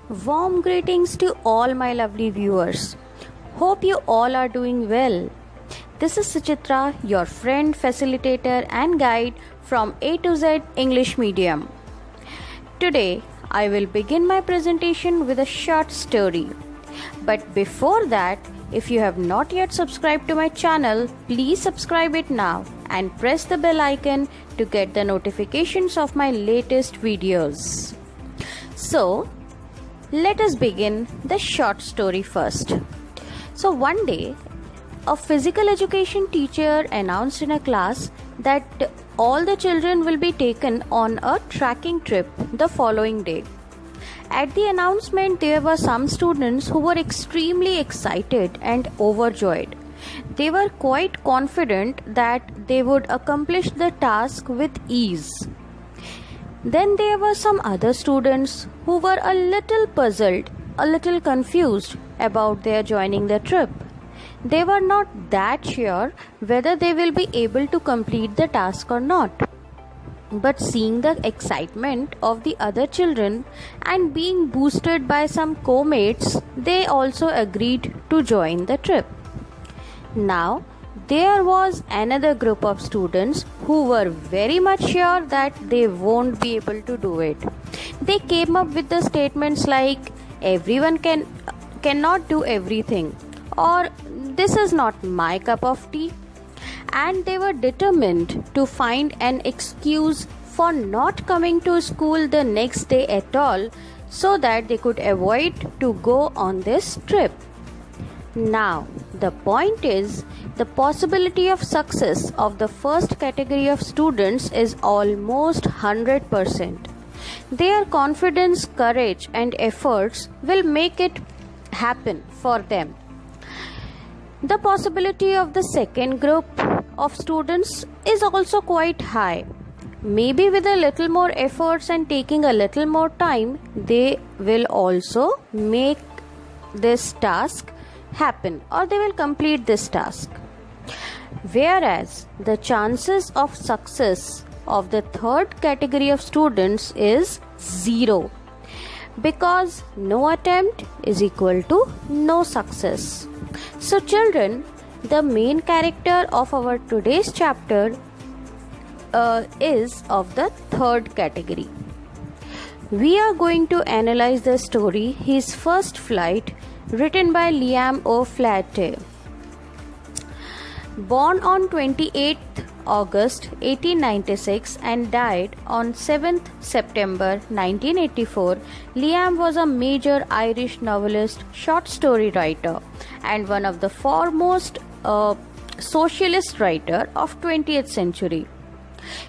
Warm greetings to all my lovely viewers. Hope you all are doing well. This is Suchitra, your friend, facilitator, and guide from A to Z English Medium. Today, I will begin my presentation with a short story. But before that, if you have not yet subscribed to my channel, please subscribe it now and press the bell icon to get the notifications of my latest videos. So, let us begin the short story first. So one day, a physical education teacher announced in a class that all the children will be taken on a trekking trip the following day. At the announcement, there were some students who were extremely excited and overjoyed. They were quite confident that they would accomplish the task with ease. Then there were some other students who were a little puzzled, a little confused about their joining the trip. They were not that sure whether they will be able to complete the task or not. But seeing the excitement of the other children and being boosted by some co-mates, they also agreed to join the trip. Now, there was another group of students who were very much sure that they won't be able to do it. They came up with the statements like, everyone cannot do everything, or this is not my cup of tea. And they were determined to find an excuse for not coming to school the next day at all so that they could avoid to go on this trip. Now, the point is, the possibility of success of the first category of students is almost 100%. Their confidence, courage, and efforts will make it happen for them. The possibility of the second group of students is also quite high. Maybe with a little more efforts and taking a little more time, they will also make this task happen, or they will complete this task. Whereas the chances of success of the third category of students is 0, because no attempt is equal to no success. So children, the main character of our today's chapter is of the third category. We are going to analyze the story His First Flight, written by Liam O'Flaherty. Born on 28th August 1896 and died on 7th September 1984, Liam was a major Irish novelist, short story writer, and one of the foremost socialist writer of 20th century.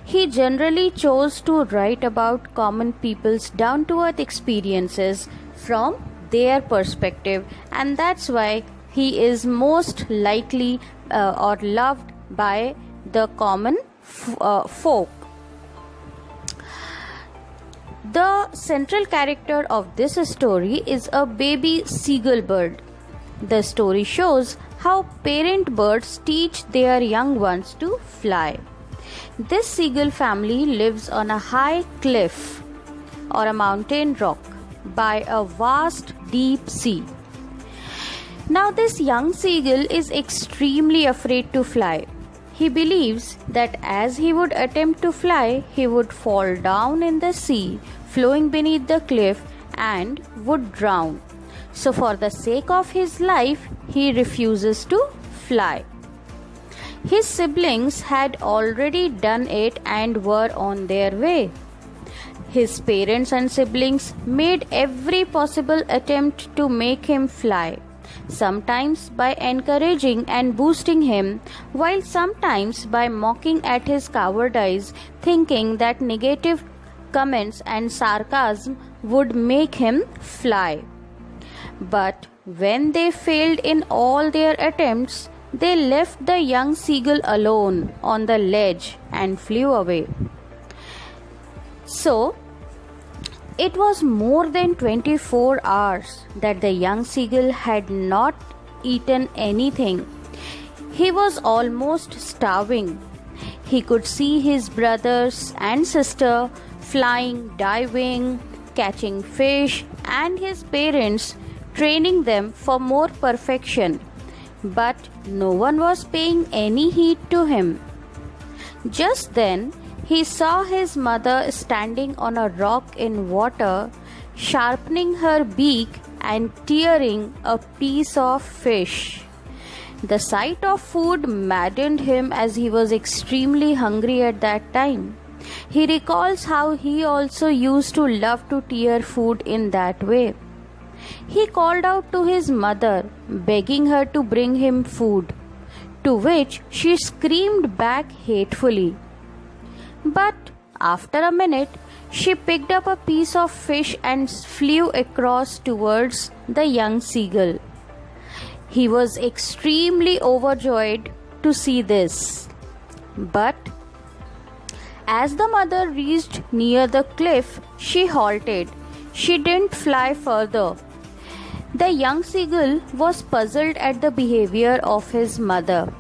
He generally chose to write about common people's down-to-earth experiences from their perspective, and that's why he is most likely or loved by the common folk. The central character of this story is a baby seagull bird. The story shows how parent birds teach their young ones to fly. This seagull family lives on a high cliff or a mountain rock by a vast deep sea. Now this young seagull is extremely afraid to fly. He believes that as he would attempt to fly, he would fall down in the sea flowing beneath the cliff and would drown. So for the sake of his life, he refuses to fly. His siblings had already done it and were on their way. His parents and siblings made every possible attempt to make him fly, sometimes by encouraging and boosting him, while sometimes by mocking at his cowardice, thinking that negative comments and sarcasm would make him fly. But when they failed in all their attempts, they left the young seagull alone on the ledge and flew away. So, it was more than 24 hours that the young seagull had not eaten anything. He was almost starving. He could see his brothers and sister flying, diving, catching fish, and his parents, training them for more perfection. But no one was paying any heed to him. Just then, he saw his mother standing on a rock in water, sharpening her beak and tearing a piece of fish. The sight of food maddened him as he was extremely hungry at that time. He recalls how he also used to love to tear food in that way. He called out to his mother, begging her to bring him food, to which she screamed back hatefully. But after a minute, she picked up a piece of fish and flew across towards the young seagull. He was extremely overjoyed to see this. But as the mother reached near the cliff, she halted. She didn't fly further. The young seagull was puzzled at the behavior of his mother.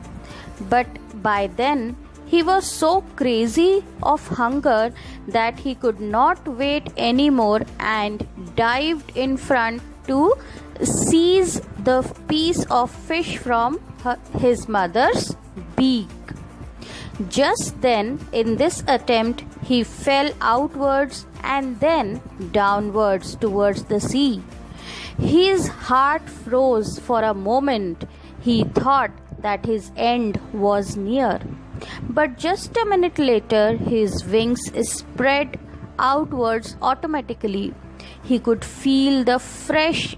But by then, he was so crazy of hunger that he could not wait anymore and dived in front to seize the piece of fish from his mother's beak. Just then, in this attempt, he fell outwards and then downwards towards the sea. His heart froze for a moment. He thought that his end was near. But just a minute later, his wings spread outwards automatically. He could feel the fresh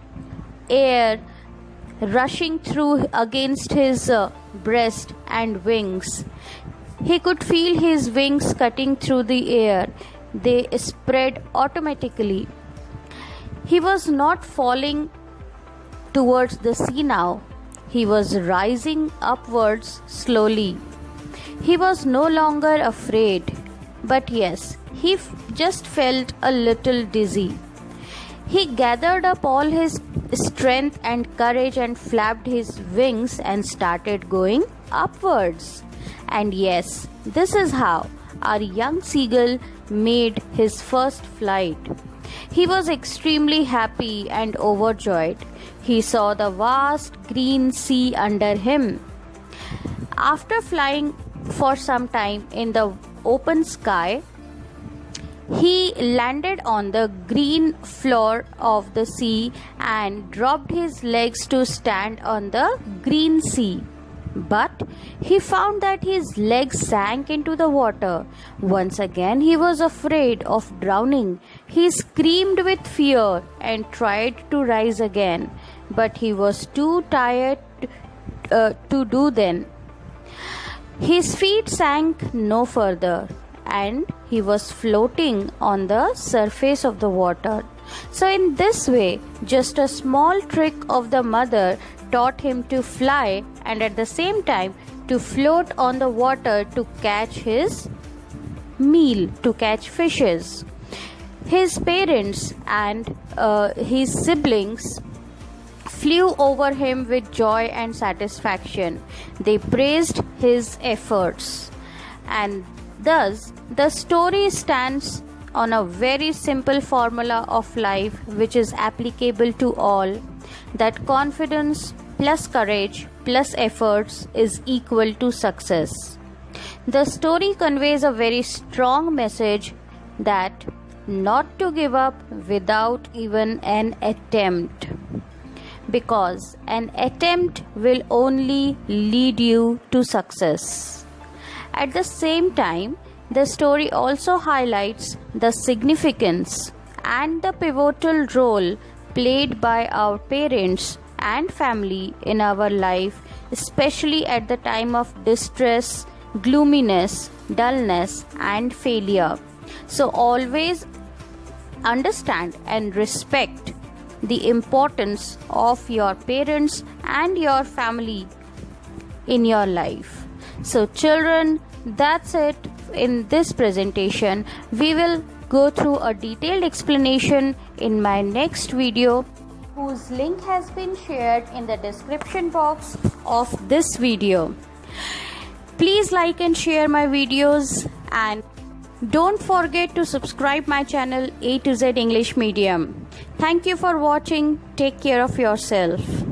air rushing through against his breast and wings. He could feel his wings cutting through the air. They spread automatically. He was not falling towards the sea now. He was rising upwards slowly. He was no longer afraid, but yes, he just felt a little dizzy. He gathered up all his strength and courage and flapped his wings and started going upwards. And yes, this is how our young seagull made his first flight. He was extremely happy and overjoyed. He saw the vast green sea under him. After flying for some time in the open sky, he landed on the green floor of the sea and dropped his legs to stand on the green sea. But he found that his legs sank into the water. Once again, he was afraid of drowning. He screamed with fear and tried to rise again, but he was too tired to do then. His feet sank no further, and he was floating on the surface of the water. So in this way, just a small trick of the mother taught him to fly and at the same time to float on the water to catch his meal, to catch fishes. His parents and his siblings flew over him with joy and satisfaction. They praised his efforts. And thus, the story stands on a very simple formula of life which is applicable to all, that confidence plus courage plus efforts is equal to success. The story conveys a very strong message that not to give up without even an attempt, because an attempt will only lead you to success. At the same time, the story also highlights the significance and the pivotal role played by our parents and family in our life, especially at the time of distress, gloominess, dullness, and failure. So always understand and respect the importance of your parents and your family in your life. So children, that's it in this presentation. We will go through a detailed explanation in my next video, whose link has been shared in the description box of this video. Please like and share my videos and Don't forget to subscribe my channel A to Z English Medium. Thank you for watching. Take care of yourself.